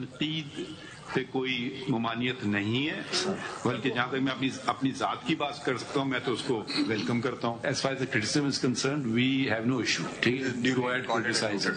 तनकीद पे कोई ममानियत नहीं है, बल्कि जहाँ तक मैं अपनी जात की बात कर सकता हूँ मैं तो उसको वेलकम करता हूँ। As far as the criticism is concerned, we have no issue. Go ahead, criticize it.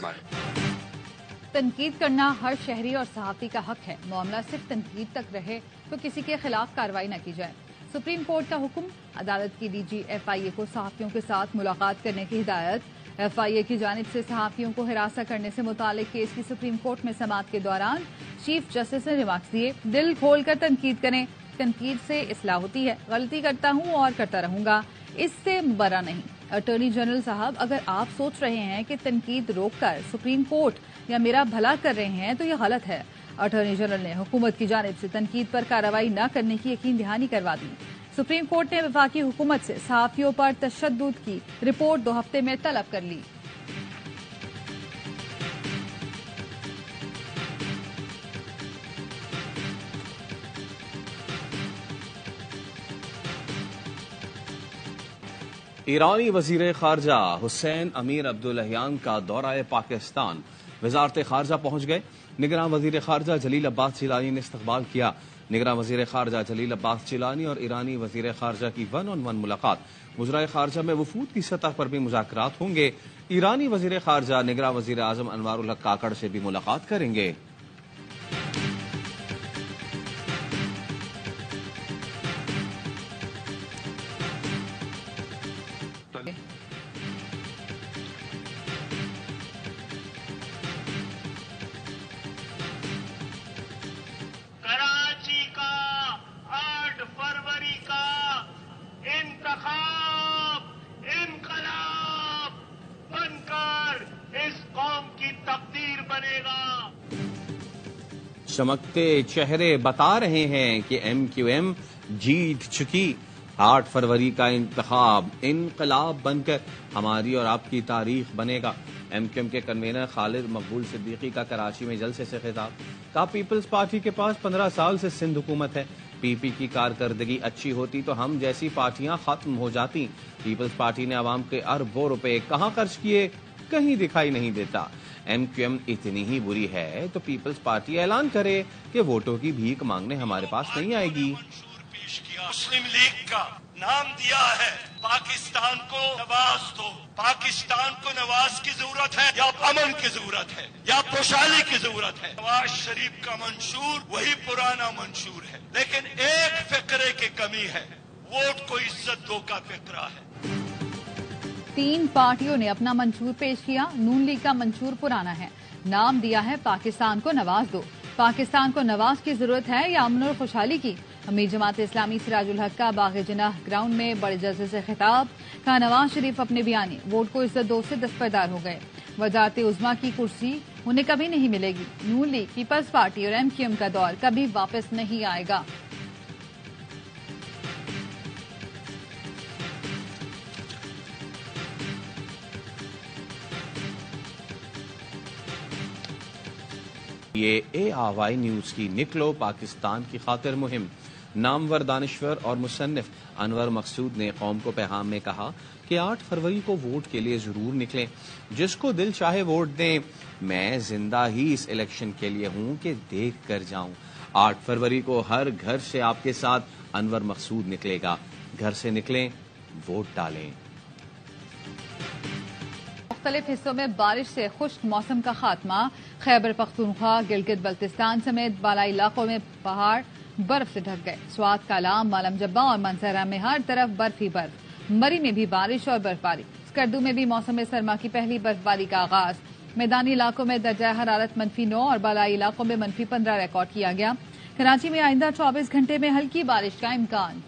तनकीद करना हर शहरी और सहाफ़ी का हक है। मामला सिर्फ तनकीद तक रहे तो किसी के खिलाफ कार्रवाई न की जाए। सुप्रीम कोर्ट का हुक्म, अदालत की डीजी FIA को सहाफ़ियों के साथ मुलाकात करने की हिदायत। FIA की जानिब से सहाफ़ियों को हिरासत करने से मुतालिक केस की सुप्रीम कोर्ट में समाअत के दौरान चीफ जस्टिस ने रिमार्क्स दिए, दिल खोलकर तनकीद करें, तनकीद से इस्लाह होती है, गलती करता हूं और करता रहूंगा, इससे मुबर्रा नहीं। अटॉर्नी जनरल साहब, अगर आप सोच रहे हैं कि तनकीद रोककर सुप्रीम कोर्ट या मेरा भला कर रहे हैं तो यह गलत है। अटॉर्नी जनरल ने हुकूमत की जानिब से तनकीद पर कार्रवाई न करने की यकीन दहानी करवा दी। सुप्रीम कोर्ट ने वफाकी हुकूमत से सहाफ़ियों पर तशद्दुद की रिपोर्ट 2 हफ्ते में तलब कर ली। ईरानी वजीर खारजा हुसैन अमीर अब्दुल्लाहियान का दौरा पाकिस्तान। वजारत खारजा पहुंच गए। निगरान वजीर खारजा जलील अब्बास जिलानी ने इस्तकबाल किया। निगरान वजीर खारजा जलील अब्बास जिलानी और ईरानी वजीर खारजा की 1-on-1 मुलाकात। वज़राए खारजा में वफूद की सतह पर भी मुज़ाकरात होंगे। ईरानी वजीर खारजा निगरान वजीर आजम अनवारुल हक काकड़ से भी मुलाकात करेंगे। कराची का 8 फरवरी का इनकलाब बनकर इस कौम की तकदीर बनेगा। चमकते चेहरे बता रहे हैं कि MQM जीत चुकी। 8 फरवरी का इंतखाब इनकलाब बनकर हमारी और आपकी तारीख बनेगा। MQM के कन्वीनर खालिद मकबूल सिद्दीकी का कराची में जलसे से खिताब। कहा, पीपल्स पार्टी के पास 15 साल से सिंध हुकूमत है। PP की कारकर्दगी अच्छी होती तो हम जैसी पार्टियां खत्म हो जाती। पीपल्स पार्टी ने आवाम के अरबों रुपए कहां खर्च किए, कहीं दिखाई नहीं देता। MQM इतनी ही बुरी है तो पीपल्स पार्टी ऐलान करे कि वोटों की भीख मांगने हमारे पास नहीं आएगी। मुस्लिम लीग का नाम दिया है, पाकिस्तान को नवाज दो। पाकिस्तान को नवाज की जरूरत है या अमन की जरूरत है या खुशहाली की जरूरत है? नवाज शरीफ का मंशूर वही पुराना मंशूर है, लेकिन एक फिक्रे की कमी है, वोट को इज्जत दो का फिक्रा है। 3 पार्टियों ने अपना मंशूर पेश किया। नून लीग का मंशूर पुराना है, नाम दिया है पाकिस्तान को नवाज दो। पाकिस्तान को नवाज की जरूरत है या अमन और खुशहाली की? अमीर जमात इस्लामी सिराजुल हक का बाग़ जनाह ग्राउंड में बड़े जलसे से खिताब। कहा, नवाज शरीफ अपने बयानी वोट को इज्जत दो से दस्तबरदार हो गए। वजारत उज़्मा की कुर्सी उन्हें कभी नहीं मिलेगी। नून लीग, पीपल्स पार्टी और MQM का दौर कभी वापस नहीं आएगा। ये ARY न्यूज की निकलो पाकिस्तान की खातिर मुहिम। नामवर दानिश्वर और मुसन्निफ अनवर मकसूद ने कौम को पैगाम में कहा कि 8 फरवरी को वोट के लिए जरूर निकलें, जिसको दिल चाहे वोट दें। मैं जिंदा ही इस इलेक्शन के लिए हूं कि देख कर जाऊं। 8 फरवरी को हर घर से आपके साथ अनवर मकसूद निकलेगा। घर से निकलें, वोट डालें। मुख्तलिफ हिस्सों में बारिश से खुश्क मौसम का खात्मा। खैबर पख्तूनख्वा, गिलगित बल्तिस्तान समेत बालाई इलाकों में पहाड़ बर्फ से ढक गए। स्वात, कालाम, मालम जब्बा और मंसरा में हर तरफ बर्फ ही बर्फ। मरी में भी बारिश और बर्फबारी। स्कर्दू में भी मौसम सरमा की पहली बर्फबारी का आगाज। मैदानी इलाकों में दर्जा हरारत -9 और बालाई इलाकों में -15 रिकॉर्ड किया गया। कराची में आइंदा 24 घंटे में हल्की बारिश का इम्कान।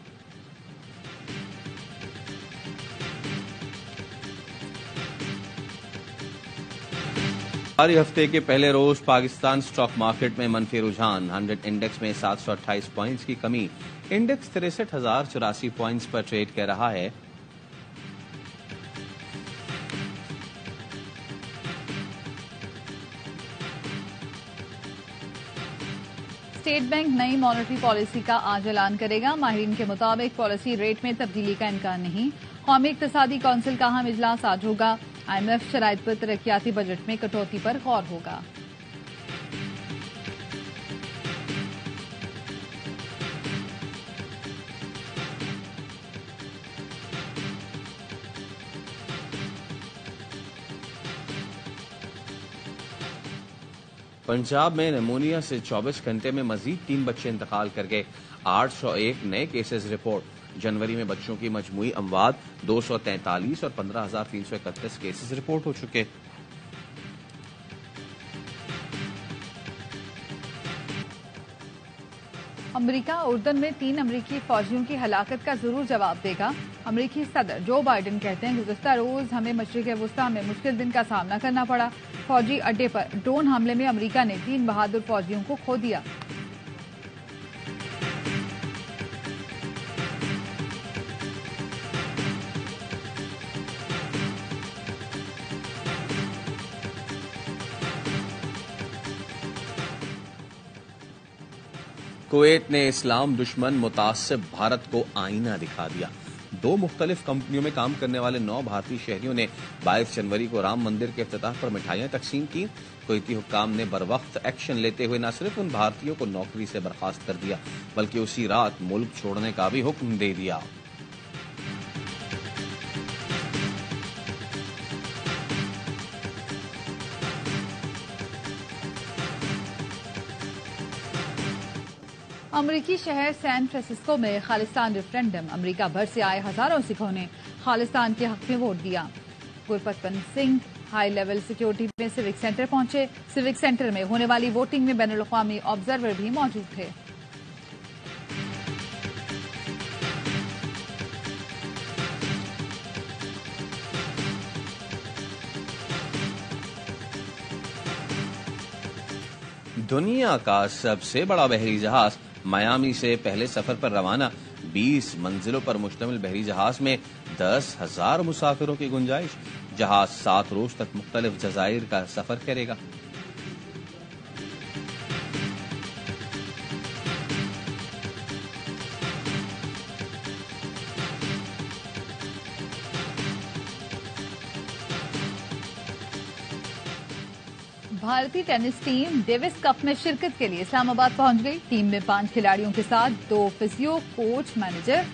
हर हफ्ते के पहले रोज पाकिस्तान स्टॉक मार्केट में मनफी रुझान। 100 इंडेक्स में 728 पॉइंट्स की कमी। इंडेक्स 63,084 पॉइंट्स पर ट्रेड कर रहा है। स्टेट बैंक नई मॉनेटरी पॉलिसी का आज ऐलान करेगा। माहिरीन के मुताबिक पॉलिसी रेट में तब्दीली का इम्कान नहीं। कौमी इक्तिसादी काउंसिल का अहम इजलास आज होगा। IMF शराइत पर तरक्याती बजट में कटौती पर गौर होगा। पंजाब में निमोनिया से 24 घंटे में मजीद 3 बच्चे इंतकाल कर गए। 801 नए केसेस रिपोर्ट। जनवरी में बच्चों की मजमूई अमवात 243 और 15,331 केसेस रिपोर्ट हो चुके। अमेरिका उर्दन में 3 अमेरिकी फौजियों की हलाकत का जरूर जवाब देगा। अमेरिकी सदर जो बाइडेन कहते हैं गुज़श्ता रोज हमें मशरिक़ वुस्ता में मुश्किल दिन का सामना करना पड़ा। फौजी अड्डे पर ड्रोन हमले में अमेरिका ने 3 बहादुर फौजियों को खो दिया। कुवैत ने इस्लाम दुश्मन मुतासिब भारत को आईना दिखा दिया। 2 मुख्तलिफ कंपनियों में काम करने वाले 9 भारतीय शहरियों ने 22 जनवरी को राम मंदिर के इफ्तिताह पर मिठाइयां तकसीम की। कुवैती हुक्काम ने बरवक्त एक्शन लेते हुए न सिर्फ उन भारतीयों को नौकरी से बर्खास्त कर दिया बल्कि उसी रात मुल्क छोड़ने का भी हुक्म दे दिया। अमरीकी शहर सैन फ्रांसिस्को में खालिस्तान रेफरेंडम। अमरीका भर से आए हजारों सिखों ने खालिस्तान के हक में वोट दिया। Gurpatwant Singh high level security में सिविक सेंटर पहुंचे। सिविक सेंटर में होने वाली वोटिंग में बैनुल अक़वामी ऑब्जर्वर भी मौजूद थे। दुनिया का सबसे बड़ा बहरी जहाज मियामी से पहले सफर पर रवाना। 20 मंजिलों पर मुश्तमिल बहरी जहाज में 10,000 मुसाफिरों की गुंजाइश। जहाज 7 रोज तक मुख्तलिफ जजायर का सफर करेगा। भारतीय टेनिस टीम डेविस कप में शिरकत के लिए इस्लामाबाद पहुंच गई। टीम में 5 खिलाड़ियों के साथ 2 फिजियो कोच मैनेजर